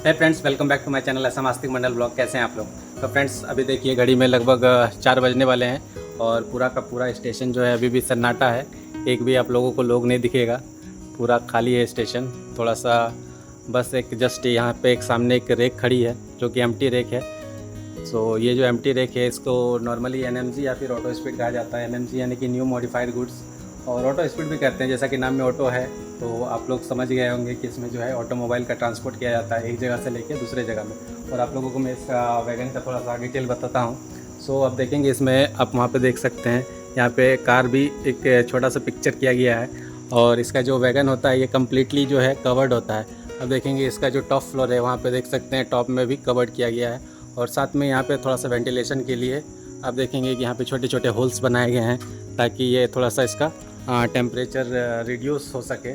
है friends, welcome back to my channel Assam Astik Mandal blog. कैसे हैं आप लोग? तो फ्रेंड्स, अभी देखिए घड़ी में लगभग 4 बजने वाले हैं और पूरा का पूरा स्टेशन जो है अभी भी सन्नाटा है। एक भी आप लोगों को लोग नहीं दिखेगा, पूरा खाली है स्टेशन। थोड़ा सा बस एक जस्ट यहाँ पे एक सामने एक रेक खड़ी है जो कि एम्प्टी रेक है। सो ये जो एम्प्टी रेक है इसको नॉर्मली एनएमजी या फिर ऑटो स्पीड कहा जाता है। एनएमजी यानी कि न्यू मॉडिफाइड गुड्स, और ऑटो स्पीड भी कहते हैं। जैसा कि नाम में ऑटो है तो आप लोग समझ गए होंगे कि इसमें जो है ऑटोमोबाइल का ट्रांसपोर्ट किया जाता है एक जगह से लेकर दूसरे जगह में। और आप लोगों को मैं इसका वैगन का थोड़ा सा डिटेल बताता हूँ। सो अब देखेंगे इसमें, आप वहाँ पे देख सकते हैं यहाँ पे कार भी एक छोटा सा पिक्चर किया गया है। और इसका जो वैगन होता है ये कम्प्लीटली जो है कवर्ड होता है। अब देखेंगे इसका जो टॉप फ्लोर है वहाँ पे देख सकते हैं टॉप में भी कवर्ड किया गया है। और साथ में यहाँ पे थोड़ा सा वेंटिलेशन के लिए आप देखेंगे कि यहाँ पे छोटे छोटे होल्स बनाए गए हैं ताकि ये थोड़ा सा इसका टेम्परेचर रिड्यूस हो सके।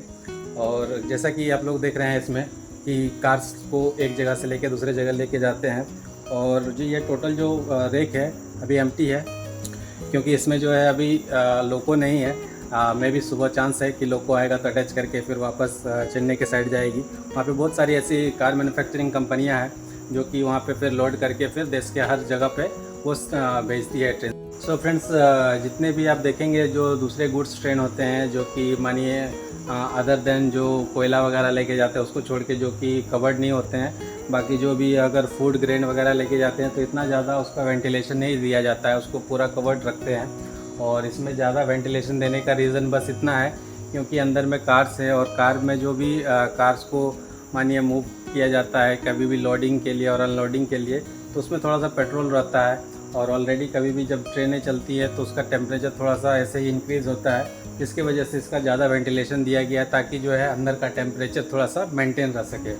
और जैसा कि आप लोग देख रहे हैं इसमें कि कार्स को एक जगह से लेकर दूसरे जगह लेके जाते हैं। और जो ये टोटल जो रेक है अभी एम्प्टी है, क्योंकि इसमें जो है अभी लोको नहीं है। मैं भी सुबह चांस है कि लोको आएगा तो अटैच करके फिर वापस चेन्नई के साइड जाएगी। वहाँ पे बहुत सारी ऐसी कार मैन्युफैक्चरिंग कंपनियाँ हैं जो कि वहाँ पे फिर लोड करके फिर देश के हर जगह पे वो भेजती है ट्रेन। सो फ्रेंड्स, जितने भी आप देखेंगे जो दूसरे गुड्स ट्रेन होते हैं जो कि मानिए अदर देन जो कोयला वगैरह लेके जाते हैं उसको छोड़ के, जो कि कवर्ड नहीं होते हैं, बाकी जो भी अगर फूड ग्रेन वगैरह लेके जाते हैं तो इतना ज़्यादा उसका वेंटिलेशन नहीं दिया जाता है, उसको पूरा कवर्ड रखते हैं। और इसमें ज़्यादा वेंटिलेशन देने का रीज़न बस इतना है क्योंकि अंदर में कार्स है, और कार में जो भी कार्स को मानिए मूव किया जाता है कभी भी लोडिंग के लिए और अनलोडिंग के लिए, तो उसमें थोड़ा सा पेट्रोल रहता है। और ऑलरेडी कभी भी जब ट्रेनें चलती है तो उसका टेम्परेचर थोड़ा सा ऐसे ही इंक्रीज़ होता है, जिसकी वजह से इसका ज़्यादा वेंटिलेशन दिया गया है ताकि जो है अंदर का टेम्परेचर थोड़ा सा मेंटेन रह सके।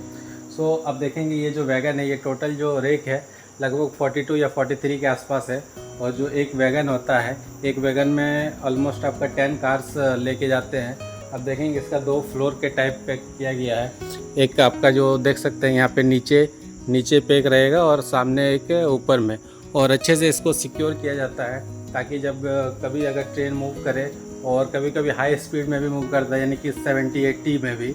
सो अब देखेंगे ये जो वैगन है, ये टोटल जो रेक है लगभग 42 या 43 के आसपास है। और जो एक वैगन होता है, एक वैगन में ऑलमोस्ट आपका 10 कार्स लेके जाते हैं। अब देखेंगे इसका 2 फ्लोर के टाइप पे किया गया है। एक आपका जो देख सकते हैं यहाँ पे नीचे पे एक रहेगा और सामने एक ऊपर में, और अच्छे से इसको सिक्योर किया जाता है ताकि जब कभी अगर ट्रेन मूव करे, और कभी कभी हाई स्पीड में भी मूव करता है यानी कि 70-80 में भी,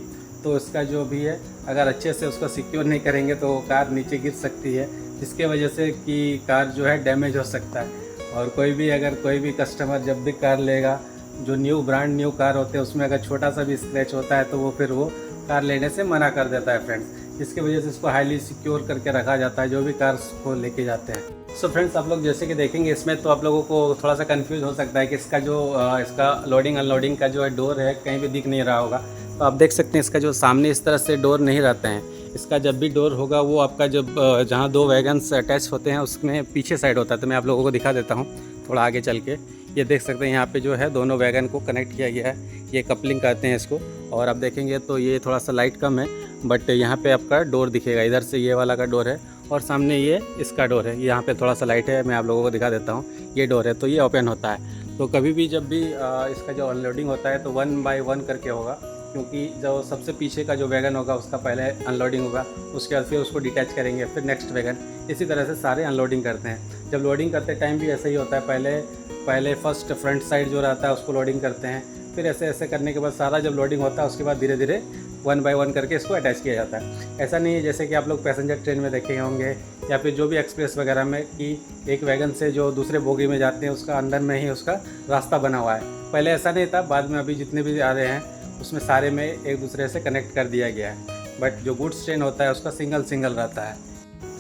तो इसका जो भी है अगर अच्छे से उसको सिक्योर नहीं करेंगे तो कार नीचे गिर सकती है, जिसके वजह से कि कार जो है डैमेज हो सकता है। और कोई भी कस्टमर जब भी कार लेगा, जो ब्रांड न्यू कार होते हैं उसमें अगर छोटा सा भी स्क्रैच होता है तो वो फिर वो कार लेने से मना कर देता है फ्रेंड्स, जिसकी वजह से इसको हाईली सिक्योर करके रखा जाता है जो भी कार्स को लेके जाते हैं। सो फ्रेंड्स, आप लोग जैसे कि देखेंगे इसमें तो आप लोगों को थोड़ा सा कंफ्यूज हो सकता है कि इसका जो इसका लोडिंग अनलोडिंग का जो है डोर है कहीं भी दिख नहीं रहा होगा। तो आप देख सकते हैं इसका जो सामने इस तरह से डोर नहीं रहते हैं। इसका जब भी डोर होगा वो आपका जब जहाँ 2 वैगन्स अटैच होते हैं उसमें पीछे साइड होता है। तो मैं आप लोगों को दिखा देता हूँ थोड़ा आगे चल के। ये देख सकते हैं यहाँ पे जो है दोनों वैगन को कनेक्ट किया गया है, ये कपलिंग कहते हैं इसको। और आप देखेंगे तो ये थोड़ा सा लाइट कम है, बट यहाँ पे आपका डोर दिखेगा। इधर से ये वाला का डोर है और सामने ये इसका डोर है। यहाँ पे थोड़ा सा लाइट है, मैं आप लोगों को दिखा देता हूँ। ये डोर है तो ये ओपन होता है। तो कभी भी जब भी इसका जो अनलोडिंग होता है तो 1 बाय 1 करके होगा, क्योंकि जो सबसे पीछे का जो वैगन होगा उसका पहले अनलोडिंग होगा, उसके बाद फिर उसको डिटैच करेंगे, फिर नेक्स्ट वैगन। इसी तरह से सारे अनलोडिंग करते हैं। जब लोडिंग करते टाइम भी ऐसा ही होता है, पहले फर्स्ट फ्रंट साइड जो रहता है उसको लोडिंग करते हैं, फिर ऐसे करने के बाद सारा जब लोडिंग होता है उसके बाद धीरे धीरे 1 बाय 1 करके इसको अटैच किया जाता है। ऐसा नहीं है जैसे कि आप लोग पैसेंजर ट्रेन में देखे होंगे या फिर जो भी एक्सप्रेस वगैरह में कि एक वैगन से जो दूसरे बोगी में जाते हैं उसका अंदर में ही उसका रास्ता बना हुआ है। पहले ऐसा नहीं था, बाद में अभी जितने भी आ रहे हैं उसमें सारे में एक दूसरे से कनेक्ट कर दिया गया है। बट जो गुड्स ट्रेन होता है उसका सिंगल रहता है।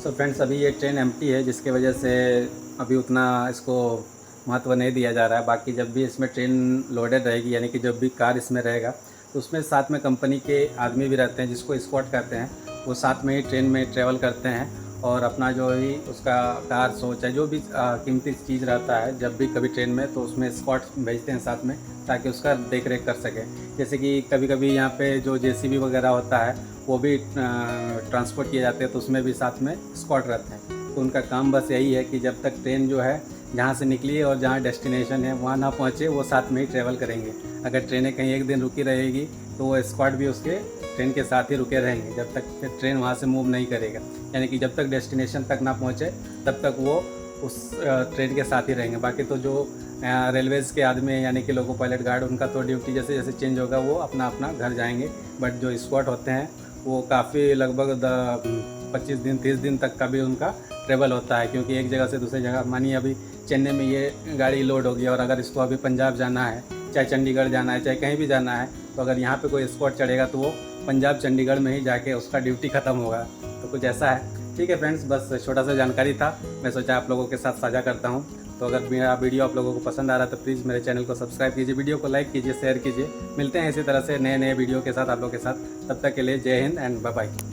सो फ्रेंड्स, अभी ये ट्रेन एम्प्टी है जिसके वजह से अभी उतना इसको महत्व नहीं दिया जा रहा है। बाकी जब भी इसमें ट्रेन लोडेड रहेगी, यानी कि जब भी कार इसमें रहेगा, तो उसमें साथ में कंपनी के आदमी भी रहते हैं जिसको स्क्वाड कहते हैं। वो साथ में ही ट्रेन में ट्रैवल करते हैं और अपना जो ही उसका कार सोच है जो भी कीमती चीज़ रहता है जब भी कभी ट्रेन में, तो उसमें स्क्वाड भेजते हैं साथ में ताकि उसका देख रेख कर सके। जैसे कि कभी कभी यहाँ पे जो जेसीबी वगैरह होता है वो भी ट्रांसपोर्ट किए जाते हैं, तो उसमें भी साथ में स्क्वाड रहते हैं। तो उनका काम बस यही है कि जब तक ट्रेन जो है जहाँ से निकली है और जहाँ डेस्टिनेशन है वहाँ ना पहुँचे, वो साथ में ही ट्रैवल करेंगे। अगर ट्रेनें कहीं एक दिन रुकी रहेगी तो वो स्क्वाड भी उसके ट्रेन के साथ ही रुके रहेंगे जब तक फिर ट्रेन वहाँ से मूव नहीं करेगा। यानी कि जब तक डेस्टिनेशन तक ना पहुँचे तब तक वो उस ट्रेन के साथ ही रहेंगे। बाकी तो जो रेलवेज़ के आदमी यानी कि लोको पायलट गार्ड, उनका तो ड्यूटी जैसे जैसे चेंज होगा वो अपना अपना घर जाएंगे। बट जो स्क्वाड होते हैं वो काफ़ी लगभग 25 दिन 30 दिन तक का भी उनका ट्रेवल होता है, क्योंकि एक जगह से दूसरी जगह, मानिए अभी चेन्नई में ये गाड़ी लोड होगी और अगर इसको अभी पंजाब जाना है, चाहे चंडीगढ़ जाना है, चाहे कहीं भी जाना है, तो अगर यहाँ पे कोई स्पॉट चढ़ेगा तो वो पंजाब चंडीगढ़ में ही जाके उसका ड्यूटी ख़त्म होगा। तो कुछ ऐसा है। ठीक है फ्रेंड्स, बस छोटा सा जानकारी था, मैं सोचा आप लोगों के साथ साझा करता हूँ। तो अगर मेरा वीडियो आप लोगों को पसंद आ रहा है तो प्लीज़ मेरे चैनल को सब्सक्राइब कीजिए, वीडियो को लाइक कीजिए, शेयर कीजिए। मिलते हैं इसी तरह से नए नए वीडियो के साथ आप लोगों के साथ। तब तक के लिए जय हिंद एंड बाय बाय।